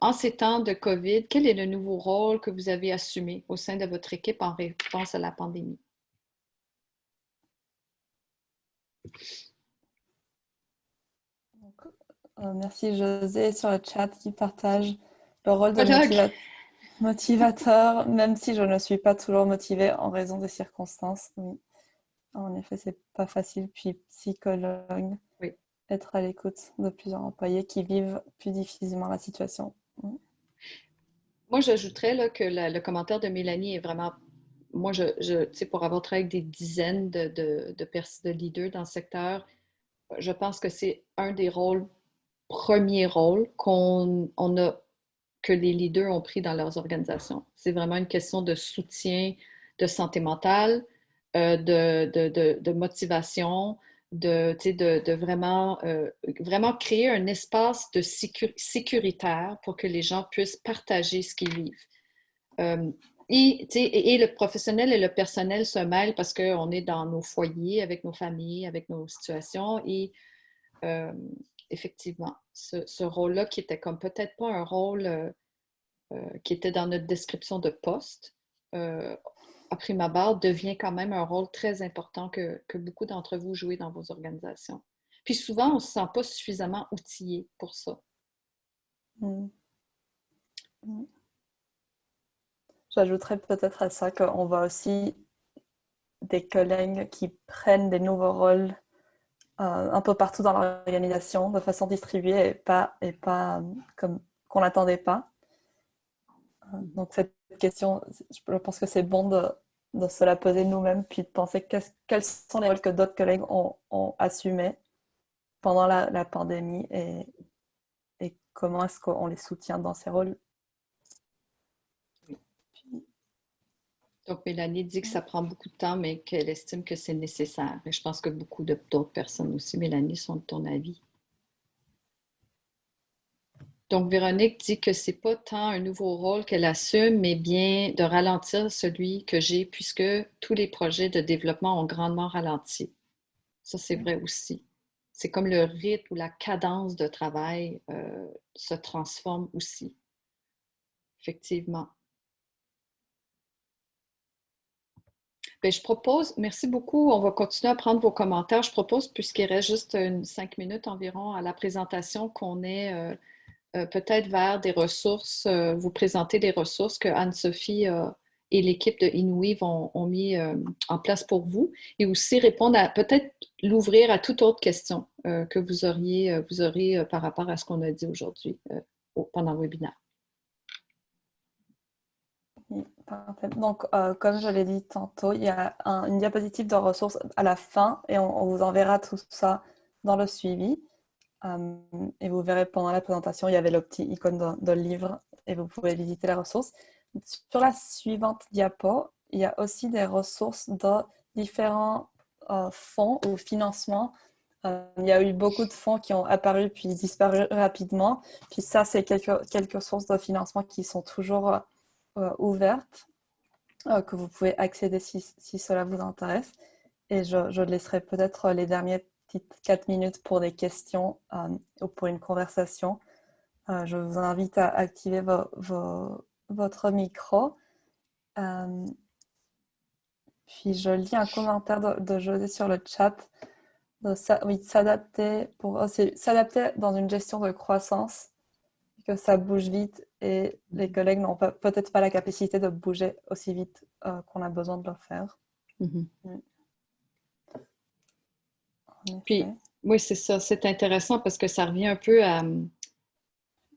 en ces temps de COVID, quel est le nouveau rôle que vous avez assumé au sein de votre équipe en réponse à la pandémie? donc, merci José sur le chat qui partage le rôle de Colloque. motivateur, même si je ne suis pas toujours motivée en raison des circonstances. Oui, en effet, c'est pas facile. Puis psychologue, Oui. être à l'écoute de plusieurs employés qui vivent plus difficilement la situation. Moi, j'ajouterais là, que le commentaire de Mélanie est vraiment. Moi, tu sais, pour avoir travaillé avec des dizaines de leaders dans le secteur, je pense que c'est un des premiers rôles que les leaders ont pris dans leurs organisations. C'est vraiment une question de soutien, de santé mentale, de motivation, de vraiment créer un espace sécuritaire pour que les gens puissent partager ce qu'ils vivent. Euh, et le professionnel et le personnel se mêlent parce qu'on est dans nos foyers, avec nos familles, avec nos situations. Et euh, effectivement, ce rôle-là qui était comme peut-être pas un rôle qui était dans notre description de poste, à prime abord, devient quand même un rôle très important que beaucoup d'entre vous jouez dans vos organisations. Puis souvent, on ne se sent pas suffisamment outillé pour ça. Mm. Mm. J'ajouterais peut-être à ça qu'on voit aussi des collègues qui prennent des nouveaux rôles un peu partout dans l'organisation de façon distribuée et pas comme qu'on n'attendait pas. Donc cette question, je pense que c'est bon de se la poser nous-mêmes, puis de penser quels sont les rôles que d'autres collègues ont assumés pendant la pandémie et comment est-ce qu'on les soutient dans ces rôles. Donc, Mélanie dit que ça prend beaucoup de temps, mais qu'elle estime que c'est nécessaire. Et je pense que beaucoup d'autres personnes aussi, Mélanie, sont de ton avis. Donc, Véronique dit que c'est pas tant un nouveau rôle qu'elle assume, mais bien de ralentir celui que j'ai, puisque tous les projets de développement ont grandement ralenti. Ça, c'est vrai aussi. C'est comme le rythme ou la cadence de travail se transforme aussi. Effectivement. Bien, je propose, merci beaucoup. On va continuer à prendre vos commentaires. Je propose, puisqu'il reste juste 5 minutes environ à la présentation, qu'on ait peut-être vers des ressources, vous présenter des ressources que Anne-Sophie et l'équipe de Inouï ont mis en place pour vous et aussi répondre à peut-être l'ouvrir à toute autre question que vous aurez par rapport à ce qu'on a dit aujourd'hui pendant le webinaire. Parfait. Donc, comme je l'ai dit tantôt, il y a une diapositive de ressources à la fin et on vous enverra tout ça dans le suivi. Et vous verrez pendant la présentation, il y avait le petit icône de livre et vous pouvez visiter la ressource. Sur la suivante diapo, il y a aussi des ressources de différents fonds ou financements. Il y a eu beaucoup de fonds qui ont apparu puis disparu rapidement. Puis ça, c'est quelques sources de financement qui sont toujours ouvertes, que vous pouvez accéder si cela vous intéresse. Et je laisserai peut-être les derniers petites 4 minutes pour des questions ou pour une conversation. Je vous invite à activer votre micro. Puis je lis un commentaire de José sur le chat. S'adapter dans une gestion de croissance, que ça bouge vite et les collègues n'ont peut-être pas la capacité de bouger aussi vite qu'on a besoin de le faire. Puis, oui, c'est ça. C'est intéressant parce que ça revient un peu à,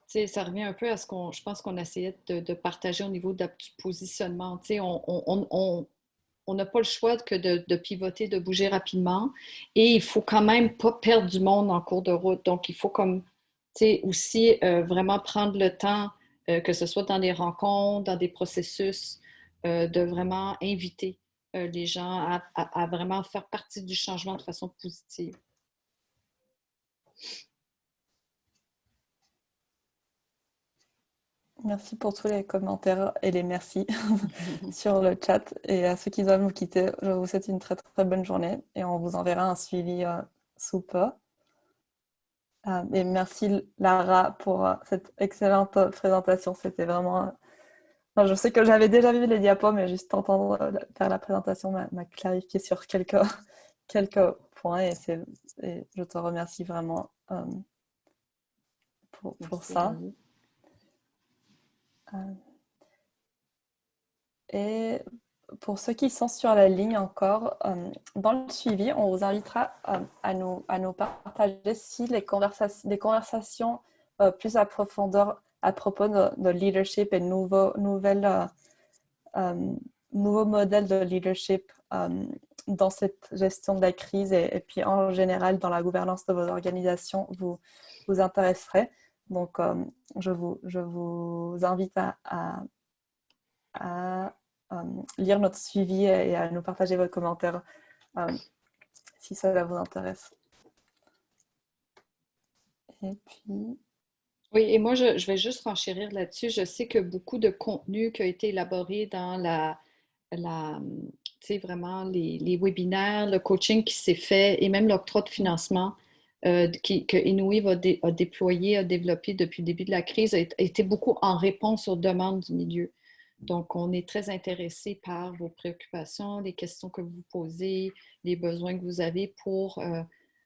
ce qu'on, je pense qu'on essayait de partager au niveau du positionnement. On n'a pas le choix que de pivoter, de bouger rapidement et il faut quand même pas perdre du monde en cours de route. Donc, il faut comme, aussi vraiment prendre le temps, que ce soit dans des rencontres, dans des processus, de vraiment inviter les gens à vraiment faire partie du changement de façon positive. Merci pour tous les commentaires et les merci sur le chat. Et à ceux qui doivent nous quitter, je vous souhaite une très très bonne journée et on vous enverra un suivi sous peu. Et merci Lara pour cette excellente présentation. C'était vraiment... je sais que j'avais déjà vu les diapos, mais juste entendre faire la présentation m'a clarifié sur quelques points et je te remercie vraiment pour ça. Et pour ceux qui sont sur la ligne encore, dans le suivi, on vous invitera à nous partager si des conversations plus à profondeur à propos de leadership et nouveaux modèles de leadership dans cette gestion de la crise et puis en général dans la gouvernance de vos organisations vous intéresserait. Donc, je vous invite à lire notre suivi et à nous partager vos commentaires si cela vous intéresse. Et puis... Oui, et moi, je vais juste renchérir là-dessus. Je sais que beaucoup de contenu qui a été élaboré dans vraiment les webinaires, le coaching qui s'est fait et même l'octroi de financement que Inouï a déployé, a développé depuis le début de la crise, a été beaucoup en réponse aux demandes du milieu. Donc, on est très intéressé par vos préoccupations, les questions que vous posez, les besoins que vous avez pour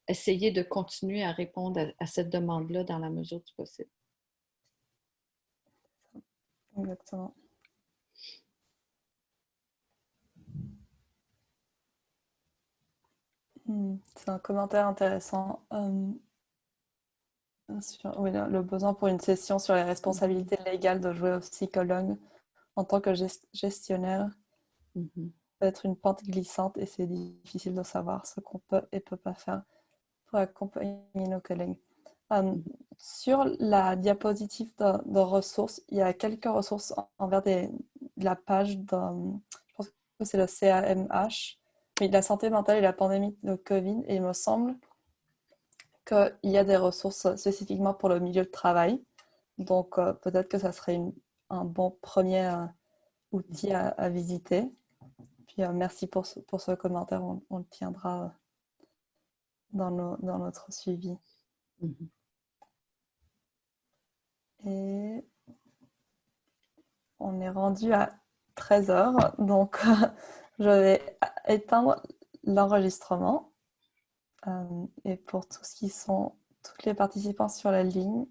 essayer de continuer à répondre à cette demande-là dans la mesure du possible. Exactement. C'est un commentaire intéressant. Oui, le besoin pour une session sur les responsabilités légales de jouer au psychologue en tant que gestionnaire Mhm. peut être une pente glissante et c'est difficile de savoir ce qu'on peut et peut pas faire pour accompagner nos collègues. Euh, Mhm. sur la diapositive de ressources, il y a quelques ressources envers de la page de, je pense que c'est le CAMH, mais de la santé mentale et la pandémie de Covid, et il me semble qu'il y a des ressources spécifiquement pour le milieu de travail. Donc, peut-être que ça serait un bon premier outil à visiter. Puis, merci pour ce commentaire. On le tiendra dans notre suivi. Mhm. Et on est rendu à 13 heures. Donc, je vais éteindre l'enregistrement. Et pour tous qui sont, tous les participants sur la ligne,